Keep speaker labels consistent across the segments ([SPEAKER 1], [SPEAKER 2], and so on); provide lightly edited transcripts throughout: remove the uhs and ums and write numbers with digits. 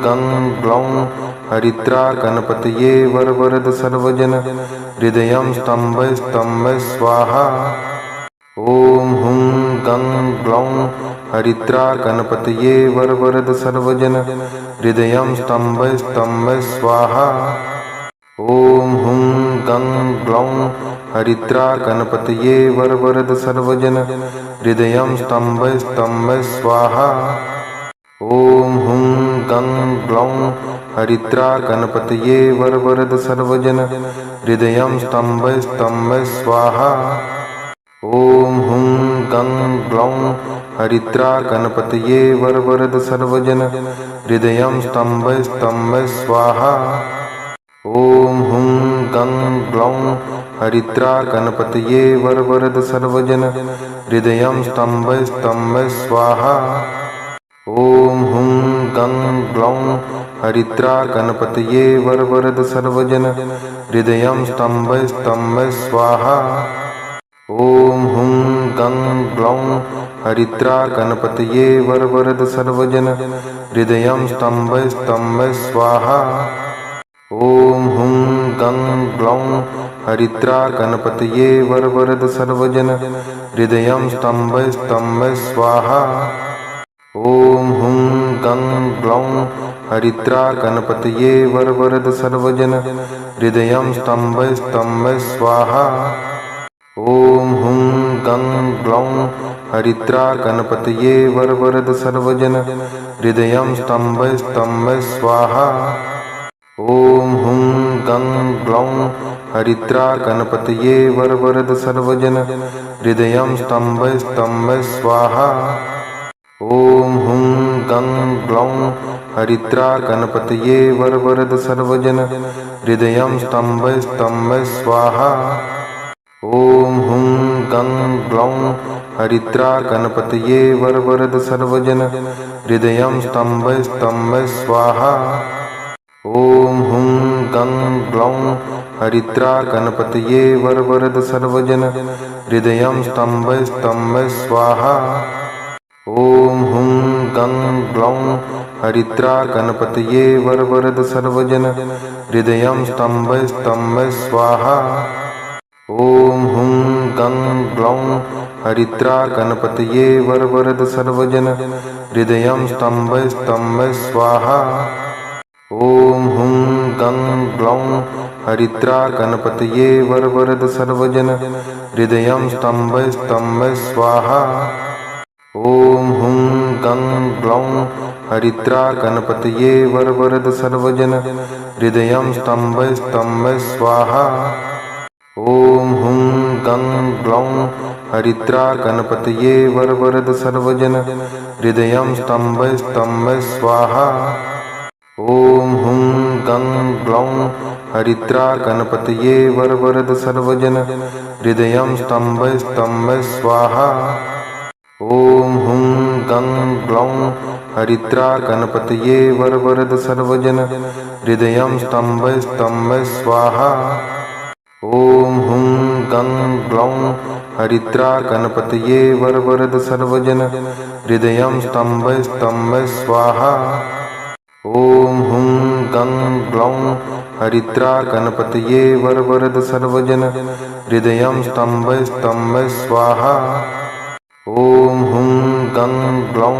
[SPEAKER 1] गं ग्लौं हरिद्रा गणपतये वरवरद सर्वजन हृदयं स्तम्भय स्तम्भय स्वाहा। ॐ हुं गं ग्लौं हरिद्रा गणपतये वरवरद सर्वजन हृदयं स्तम्भय स्तम्भय स्वाहा। ॐ हुं गं ग्लौं हरिद्रा गणपतये वरवरद सर्वजन हृदयं स्तम्भय स्तम्भय स्वाहा। ॐ हुं गं ग्लौं हरिद्रा गणपतये वरवरद सर्वजन हृदयं स्तम्भय स्तम्भय स्वाहा। ॐ हुं गं ग्लौं हरिद्रा गणपतये वरवरद सर्वजन हृदयं स्तम्भय स्तम्भय स्वाहा। ॐ हुं गं ग्लौं हरिद्रा गणपतये वरवरद सर्वजन हृदयं स्तम्भय स्तम्भय स्वाहा। ॐ हुं गं ग्लौं हरिद्रा गणपतये वरवरद सर्वजन हृदयं स्तम्भय स्तम्भय स्वाहा। ॐ हुं गं ग्लौं हरिद्रा गणपतये वरवरद सर्वजन हृदयं स्तम्भय स्तम्भय स्वाहा। ॐ हुं गं ग्लौं हरिद्रा गणपतये वरवरद सर्वजन हृदयं स्तम्भय स्तम्भय स्वाहा। ॐ हुं गं ग्लौं हरिद्रा गणपतये वरवरद सर्वजन हृदयं स्तम्भय स्तम्भय स्वाहा। ॐ हुं गं ग्लौं हरिद्रा गणपतये वरवरद सर्वजन हृदयं स्तम्भय स्तम्भय स्वाहा। ॐ हुं गं ग्लौं हरिद्रा गणपतये वरवरद सर्वजन हृदयं स्तम्भय स्तम्भय स्वाहा। ॐ हुं गं ग्लौं हरिद्रा गणपतये वरवरद सर्वजन हृदयं स्तम्भय स्तम्भय स्वाहा। ॐ हुं गं ग्लौं हरिद्रा गणपतये वरवरद सर्वजन हृदयं स्तम्भय स्तम्भय स्वाहा। ॐ हुं गं ग्लौं हरिद्रा गणपतये वरवरद सर्वजन हृदयं स्तम्भय स्तम्भय स्वाहा। ॐ हुं गं ग्लौं हरिद्रा गणपतये वरवरद सर्वजन हृदयं स्तम्भय स्तम्भय स्वाहा। ॐ हुं गं ग्लौं हरिद्रा गणपतये वरवरद सर्वजन हृदयं स्तम्भय स्तम्भय स्वाहा। ॐ हुं गं ग्लौं हरिद्रा गणपतये वरवरद सर्वजन हृदयं स्तम्भय स्तम्भय स्वाहा। ॐ हुं गं ग्लौं हरिद्रा गणपतये वरवरद सर्वजन हृदयं स्तम्भय स्तम्भय स्वाहा। ॐ हुं गं ग्लौं हरिद्रा गणपतये वरवरद सर्वजन हृदयं स्तम्भय स्तम्भय स्वाहा। ॐ हुं गं ग्लौं हरिद्रा गणपतये वरवरद सर्वजन हृदयं स्तम्भय स्तम्भय स्वाहा। ॐ हुं गं ग्लौं हरिद्रा गणपतये वरवरद सर्वजन हृदयं स्तम्भय स्तम्भय स्वाहा। ॐ हुं गं ग्लौं हरिद्रा गणपतये वरवरद सर्वजन हृदयं स्तम्भय स्तम्भय स्वाहा। ॐ हुं गं ग्लौं हरिद्रा गणपतये वरवरद सर्वजन हृदयं स्तम्भय स्तम्भय स्वाहा। ॐ हुं गं ग्लौं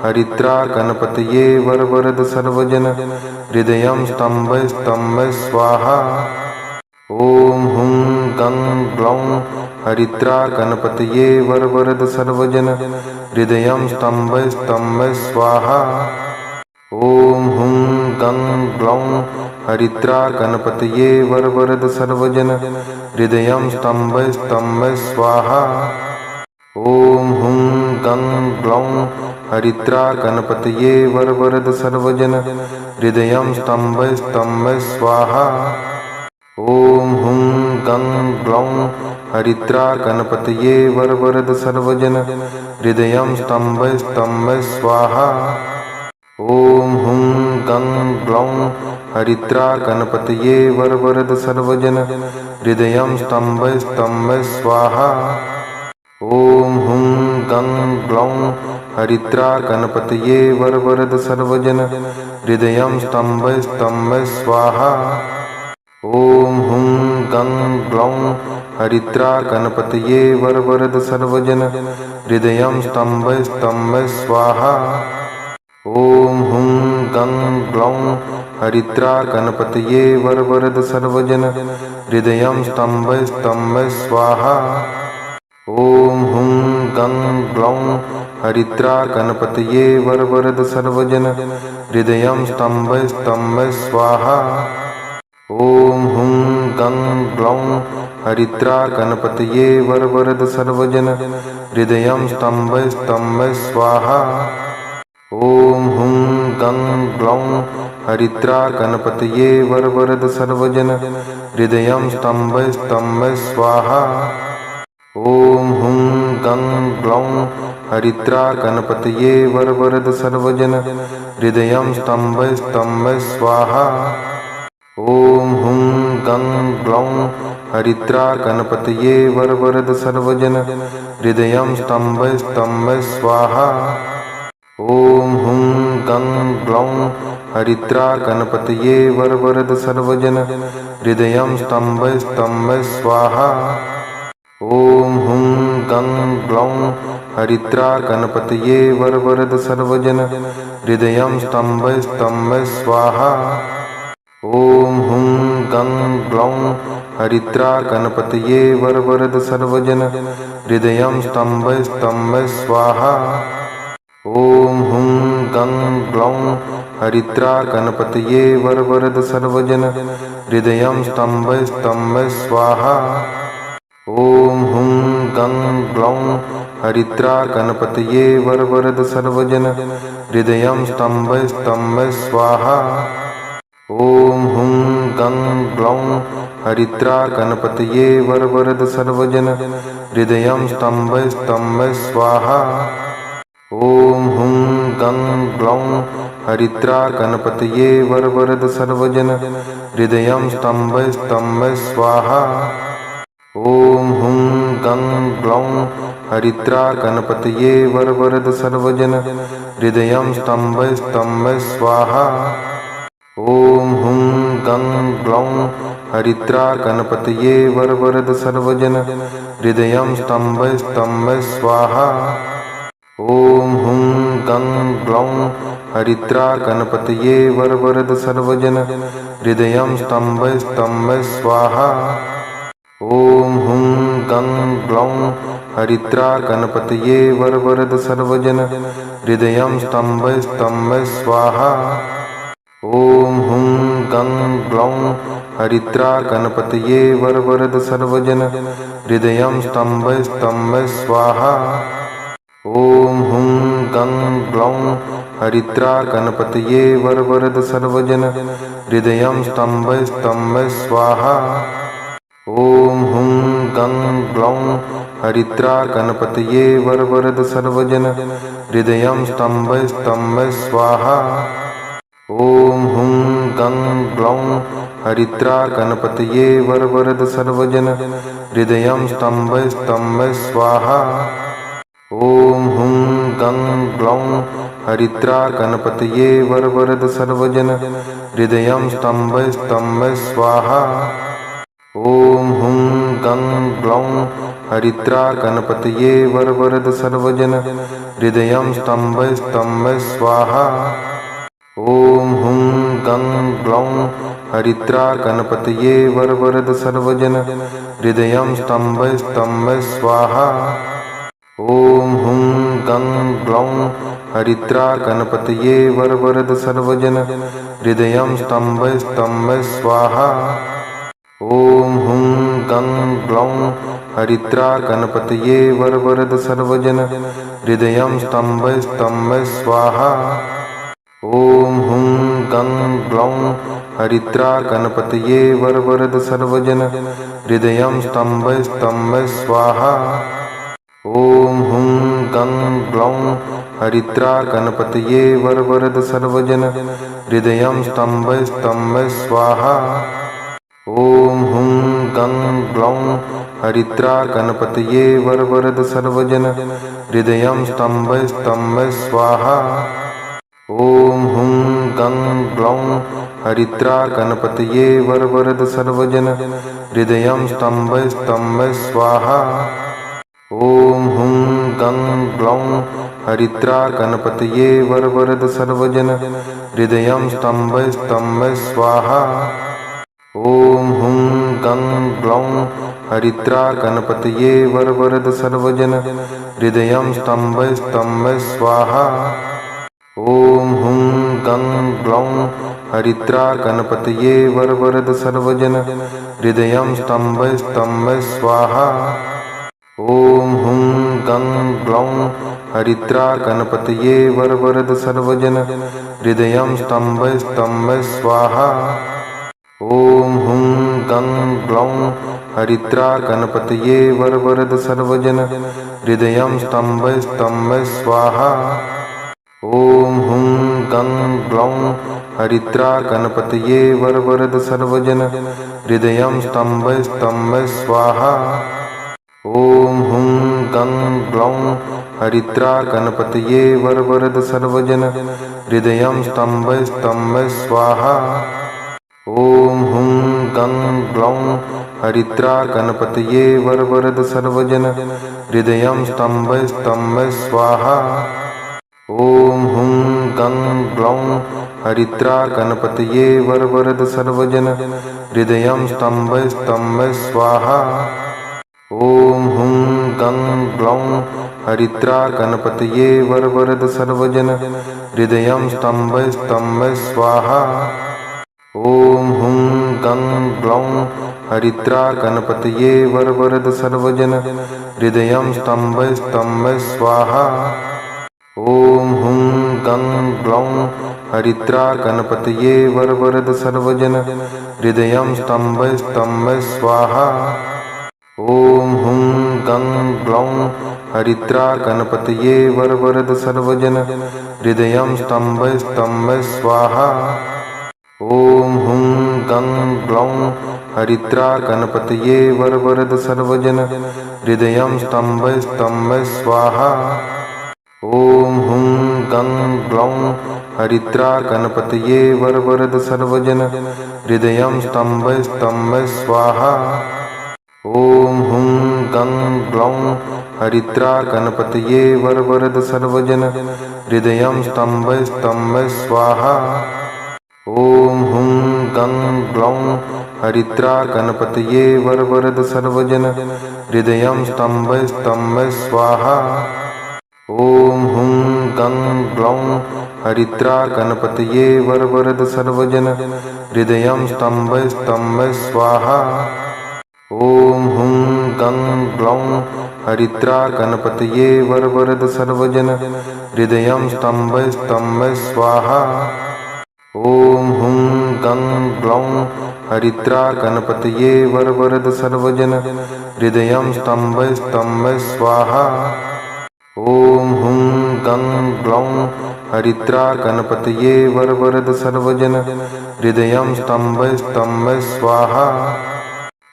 [SPEAKER 1] हरिद्रा गणपतये वरवरद सर्वजन हृदयं स्तम्भय स्तम्भय स्वाहा। ॐ हुं गं ग्लौं हरिद्रा गणपतये वरवरद सर्वजन हृदयं स्तम्भय स्तम्भय स्वाहा। ॐ हुं गं ग्लौं हरिद्रा गणपतये वरवरद सर्वजन हृदयं स्तम्भय स्तम्भय स्वाहा। ॐ हुं गं ग्लौं हरिद्रा गणपतये वरवरद सर्वजन हृदयं स्तम्भय स्तम्भय स्वाहा। ॐ हुं गं ग्लौं हरिद्रा गणपतये वरवरद सर्वजन हृदयं स्तम्भय स्तम्भय स्वाहा। ॐ हुं गं ग्लौं हरिद्रा गणपतये वरवरद सर्वजन हृदयं स्तम्भय स्तम्भय स्वाहा। ॐ हुं गं ग्लौं हरिद्रा गणपतये वरवरद सर्वजन हृदयं स्तम्भय स्तम्भय स्वाहा। ॐ हुं गं ग्लौं हरिद्रा गणपतये वरवरद सर्वजन हृदयं स्तम्भय स्तम्भय स्वाहा। ॐ हुं गं ग्लौं हरिद्रा गणपतये वरवरद सर्वजन हृदयं स्तम्भय स्तम्भय स्वाहा। ॐ हुं गं ग्लौं हरिद्रा गणपतये वरवरद सर्वजन हृदयं स्तम्भय स्तम्भय स्वाहा। ॐ हुं गं ग्लौं हरिद्रा गणपतये वरवरद सर्वजन हृदयं स्तम्भय स्तम्भय स्वाहा। ॐ हुं गं ग्लौं हरिद्रा गणपतये वरवरद सर्वजन हृदयं स्तम्भय स्तम्भय स्वाहा। ॐ हुं गं ग्लौं हरिद्रा गणपतये वरवरद सर्वजन हृदयं स्तम्भय स्तम्भय स्वाहा। ॐ हुं गं ग्लौं हरिद्रा गणपतये वरवरद सर्वजन हृदयं स्तम्भय स्तम्भय स्वाहा। ॐ हुं गं ग्लौं हरिद्रा गणपतये वरवरद सर्वजन हृदयं स्तम्भय स्तम्भय स्वाहा। ॐ हुं गं ग्लौं हरिद्रा गणपतये वरवरद सर्वजन हृदयं स्तम्भय स्तम्भय स्वाहा। ॐ हुं गं ग्लौं हरिद्रा गणपतये वरवरद सर्वजन हृदयं स्तम्भय स्तम्भय स्वाहा। ॐ हुं गं ग्लौं हरिद्रा गणपतये वरवरद सर्वजन हृदयं स्तम्भय स्तम्भय स्वाहा। ॐ हुं गं ग्लौं हरिद्रा गणपतये वरवरद सर्वजन हृदयं स्तम्भय स्तम्भय स्वाहा। ॐ हुं गं ग्लौं हरिद्रा गणपतये वरवरद सर्वजन हृदयं स्तम्भय स्तम्भय स्वाहा। ॐ हुं गं ग्लौं हरिद्रा गणपतये वरवरद सर्वजन हृदयं स्तम्भय स्तम्भय स्वाहा। ॐ हुं गं ग्लौं हरिद्रा गणपतये वरवरद सर्वजन हृदयं स्तम्भय स्तम्भय स्वाहा। ॐ हुं गं ग्लौं हरिद्रा गणपतये वरवरद सर्वजन हृदयं स्तम्भय स्तम्भय स्वाहा। ॐ हुं गं ग्लौं हरिद्रा गणपतये वरवरद सर्वजन हृदयं स्तम्भय स्तम्भय स्वाहा। ॐ हुं गं ग्लौं हरिद्रा गणपतये वरवरद सर्वजन हृदयं स्तम्भय स्तम्भय स्वाहा। ॐ हुं गं ग्लौं हरिद्रा गणपतये वरवरद सर्वजन हृदयं स्तम्भय स्तम्भय स्वाहा। ॐ हुं गं ग्लौं हरिद्रा गणपतये वरवरद सर्वजन हृदयं स्तम्भय स्तम्भय स्वाहा। ॐ हुं गं ग्लौं हरिद्रा गणपतये वरवरद सर्वजन हृदयं स्तम्भय स्तम्भय स्वाहा। ॐ हुं गं ग्लौं हरिद्रा गणपतये वरवरद सर्वजन हृदयं स्तम्भय स्तम्भय स्वाहा। ॐ हुं गं ग्लौं हरिद्रा गणपतये वरवरद सर्वजन हृदयं स्तम्भय स्तम्भय स्वाहा। ॐ हुं गं ग्लौं हरिद्रा गणपतये वरवरद सर्वजन हृदयं स्तम्भय स्तम्भय स्वाहा। ॐ हुं गं ग्लौं हरिद्रा गणपतये वरवरद सर्वजन हृदयं स्तम्भय स्तम्भय स्वाहा। ॐ हुं गं ग्लौं हरिद्रा गणपतये वरवरद सर्वजन हृदयं स्तम्भय स्तम्भय स्वाहा। ॐ हुं गं ग्लौं हरिद्रा गणपतये वरवरद सर्वजन हृदयं स्तम्भय स्तम्भय स्वाहा। ॐ हुं गं ग्लौं हरिद्रा गणपतये वरवरद सर्वजन हृदयं स्तम्भय स्तम्भय स्वाहा। ॐ हुं गं ग्लौं हरिद्रा गणपतये वरवरद सर्वजन हृदयं स्तम्भय स्तम्भय स्वाहा। ॐ हुं गं ग्लौं हरिद्रा गणपतये वरवरद सर्वजन हृदयं स्तंभय स्तंभय स्वाहा। ओम हुं गं ग्लौं हरिद्रा गणपतये वरवरद सर्वजन हृदयं स्तंभय स्तंभय स्वाहा। ओम हुं गं ग्लौं हरिद्रा गणपतये वरवरद सर्वजन हृदयं स्तंभय स्तंभय स्वाहा। ओम हुं गं ग्लौं हरिद्रा गणपतये वरवरद सर्वजन हृदयं स्तंभय स्तंभय स्वाहा। ओम हुं गं ग्लौं हरिद्रा गणपतये वरवरद सर्वजन हृदयं स्तंभय स्तंभय स्वाहा। ओम हुं गं ग्लौं हरिद्रा गणपतये वरवरद सर्वजन हृदयं स्तंभय स्तंभय स्वाहा। ओम हुं गं ग्लौं हरिद्रा गणपतये वरवरद सर्वजन हृदयं स्तंभय स्तंभय स्वाहा। ओम हुं गं ग्लौं हरिद्रा गणपतये वरवरद सर्वजन हृदयं स्तंभय स्तंभय स्वाहा। ओम हुं गं ग्लौं हरिद्रा गणपतये वरवरद सर्वजन हृदयं स्तंभय स्तंभय स्वाहा। ओम हुं गं ग्लौं हरिद्रा गणपतये वरवरद सर्वजन हृदयं स्तंभय स्तंभय स्वाहा। ओम हुं गं ग्लौं हरिद्रा गणपतये वरवरद सर्वजन हृदयं स्तंभय स्तंभय स्वाहा। ओम हुं गं ग्लौं हरिद्रा गणपतये वरवरद सर्वजन हृदयं स्तंभय स्तंभय स्वाहा। ओम हुं गं ग्लौं हरिद्रा गणपतये वरवरद सर्वजन हृदयं स्तंभय स्तंभय स्वाहा। ओम हुं गं ग्लौं हरिद्रा गणपतये वरवरद सर्वजन हृदयं स्तंभय स्तंभय स्वाहा। ओम हुं गं ग्लौं हरिद्रा गणपतये वरवरद सर्वजन हृदयं स्तंभय स्तंभय स्वाहा। ओम हुं गं ग्लौं हरिद्रा गणपतये वरवरद सर्वजन हृदयं स्तंभय स्तंभय स्वाहा। ओम हुं गं ग्लौं हरिद्रा गणपतये वरवरद सर्वजन हृदयं स्तंभय स्तंभय स्वाहा। ओम हुं गं ग्लौं हरिद्रा गणपतये वरवरद सर्वजन हृदयं स्तंभय स्तंभय स्वाहा। ओम हुं गं ग्लौं हरिद्रा गणपतये वरवरद सर्वजन हृदयं स्तंभय स्तंभय स्वाहा। ओम हुं गं ग्लौं हरिद्रा गणपतये वरवरद सर्वजन हृदयं स्तंभय स्तंभय स्वाहा। ओम हुं गं ग्लौं हरिद्रा गणपतये वरवरद सर्वजन हृदयं स्तंभय स्तंभय स्वाहा। ओम हुं गं ग्लौं हरिद्रा गणपतये वरवरद सर्वजन हृदयं स्तंभय स्तंभय स्वाहा। ओम हुं गं ग्लौं हरिद्रा गणपतये वरवरद सर्वजन हृदयं स्तंभय स्तंभय स्वाहा।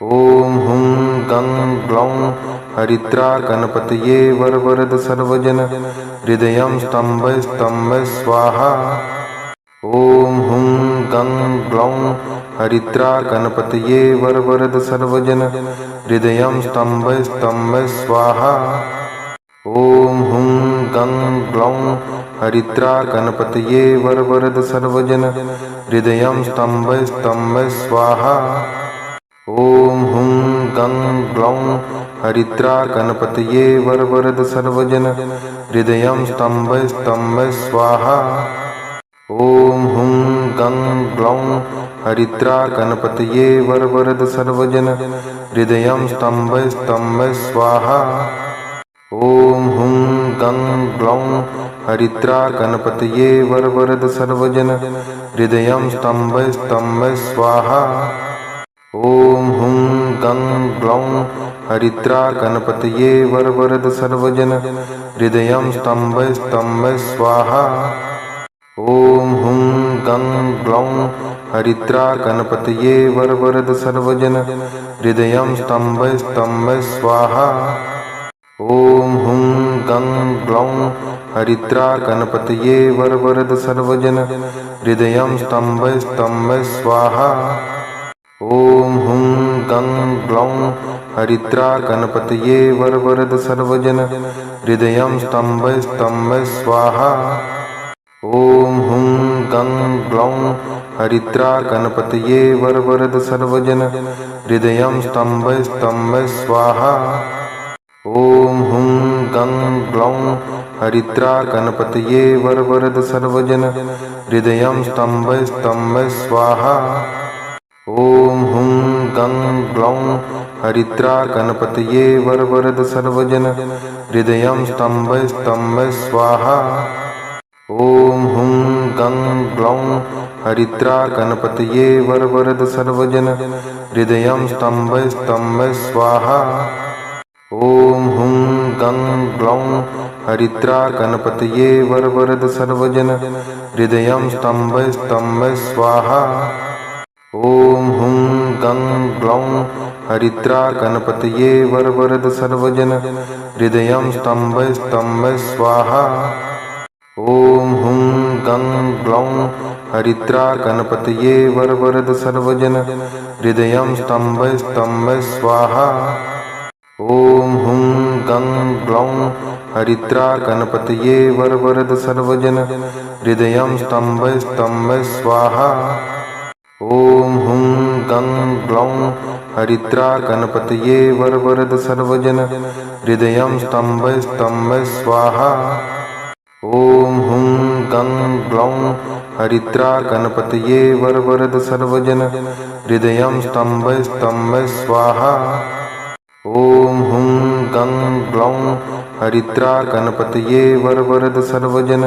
[SPEAKER 1] ओम हुं गं ग्लौं हरिद्रा गणपतये वरवरद सर्वजन हृदयं स्तंभय स्तंभय स्वाहा। ओम हुं गं ग्लौं हरिद्रा गणपतये वरवरद सर्वजन हृदयं स्तंभय स्तंभय स्वाहा। ओम हुं गं ग्लौं हरिद्रा गणपतये वरवरद सर्वजन हृदयं स्तंभय स्तंभय स्वाहा। ओम हुं गं ग्लौं हरिद्रा गणपतये वरवरद सर्वजन हृदयं स्तंभय स्तंभय स्वाहा। ओम हुं गं ग्लौं हरिद्रा गणपतये वरवरद सर्वजन हृदयं स्तंभय स्तंभय स्वाहा। ओम हुं गं ग्लौं हरिद्रा गणपतये वरवरद सर्वजन हृदयं स्तंभय स्तंभय स्वाहा। ओम हुं गं ग्लौं हरिद्रा गणपतये वरवरद सर्वजन हृदयं स्तंभय स्तंभय स्वाहा। ओम हुं गं ग्लौं हरिद्रा गणपतये वरवरद सर्वजन हृदयं स्तम्भय स्तम्भय स्वाहा। ॐ हुं गं ग्लौं हरिद्रा गणपतये वरवरद सर्वजन हृदयं स्तम्भय स्तम्भय स्वाहा। ॐ हुं गं ग्लौं हरिद्रा गणपतये वरवरद सर्वजन हृदयं स्तम्भय स्तम्भय स्वाहा। ॐ हुं गं ग्लौं हरिद्रा गणपतये वरवरद सर्वजन हृदयं स्तम्भय स्तम्भय स्वाहा। ॐ हुं गं ग्लौं हरिद्रा गणपतये वरवरद सर्वजन हृदयं स्तम्भय स्तम्भय स्वाहा। ॐ हुं गं ग्लौं हरिद्रा गणपतये वरवरद सर्वजन हृदयं स्तम्भय स्तम्भय स्वाहा। ॐ हुं गं ग्लौं हरिद्रा गणपतये वरवरद सर्वजन हृदयं स्तम्भय स्तम्भय स्वाहा। ॐ हुं गं ग्लौं हरिद्रा गणपतये वरवरद सर्वजन हृदयं स्तम्भय स्तम्भय स्वाहा। ॐ हुं गं ग्लौं हरिद्रा गणपतये वरवरद सर्वजन हृदयं स्तम्भय स्तम्भय स्वाहा। ॐ हुं गं ग्लौं हरिद्रा गणपतये वरवरद सर्वजन हृदयं स्तम्भय स्तम्भय स्वाहा। ॐ हुं गं ग्लौं हरिद्रा गणपतये वरवरद सर्वजन हृदयं स्तम्भय स्तम्भय स्वाहा। ॐ हुं गं ग्लौं हरिद्रा गणपतये वरवरद सर्वजन हृदयं स्तम्भय स्तम्भय स्वाहा। ॐ हुं गं ग्लौं हरिद्रा गणपतये वरवरद सर्वजन हृदयं स्तम्भय स्तम्भय स्वाहा। ॐ हुं गं ग्लौं हरिद्रा गणपतये वरवरद सर्वजन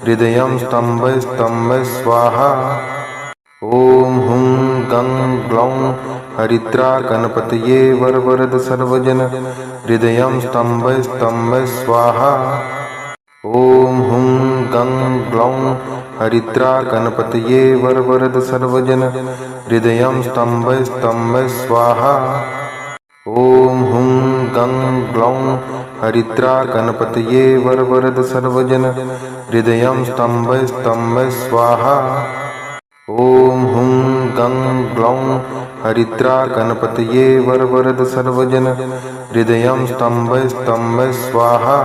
[SPEAKER 1] हृदयं स्तम्भय स्तम्भय स्वाहा। ॐ हुं गं ग्लौं हरिद्रा गणपतये वरवरद सर्वजन हृदयं स्तम्भय स्तम्भय स्वाहा। ॐ हुं गं ग्लौं हरिद्रा गणपतये वरवरद सर्वजन हृदयं स्तम्भय स्तम्भय स्वाहा। ॐ हुं गं ग्लौं हरिद्रा गणपतये वरवरद सर्वजन हृदयं स्तम्भय स्तम्भय स्वाहा। ॐ हुं गं ग्लौं हरिद्रा गणपतये वरवरद सर्वजन हृदयं स्तम्भय स्तम्भय स्वाहा।